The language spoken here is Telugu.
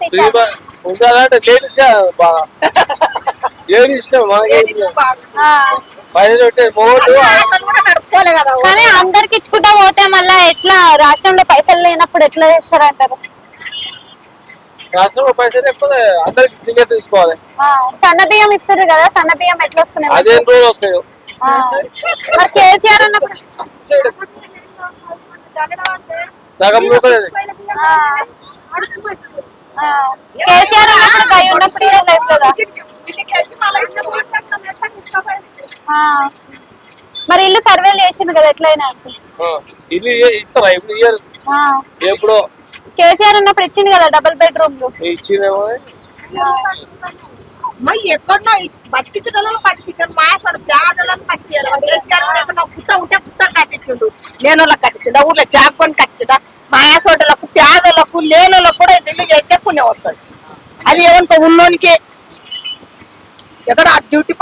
సతీష్ ఉండాలంటే లేడీస్ లేడీస్ ఇష్టం పైసలు పెట్టే మోడు కానీ అందరికి ఇచ్చుకుంటా పోతే మళ్ళా ఎట్లా రాష్ట్రంలో పైసలు లేనప్పుడు ఎట్లా చేస్తారంటారు? రాష్ట్రంలో పైసలు లేకపోతే అందరికి టికెట్ తీసుకోవాలి. సన్న బియ్యం ఇస్తారు కదా, సన్న బియ్యం ఎట్లా వస్తున్నాయి? అదేం రోజు వస్తాయి. మరి కేసీఆర్ అన్నప్పుడు సగం రూపాయలు కేసీఆర్ అన్నప్పుడు భయ ఉన్నప్పుడు లేదు కదా. మరి ఇల్లు సర్వేలు చేసిండు కదా ఎట్లయినా ఇది ఇస్తారా ఇప్పుడు ఇయర్ ఎప్పుడో కేసీఆర్ ఉన్నప్పుడు ఇచ్చింది కదా డబుల్ బెడ్రూమ్లు ఇచ్చినేమో. ఎక్కడో బతికించడం బతికించాడు మాసాడు పేదలను బతికియాలి. కేసీఆర్ గుట్ట ఉంటే గుట్ట కట్టించుండు, లేని వాళ్ళకి కట్టించుండు, ఊర్లో జాగ్కొని కట్టించుడా మాయాసోటలకు పేదలకు లేనులకు కూడా ఇల్లు చేస్తే పుణ్యం వస్తుంది. అది ఏమనుకో ఉన్నోనికి ఎక్కడ డ్యూటీ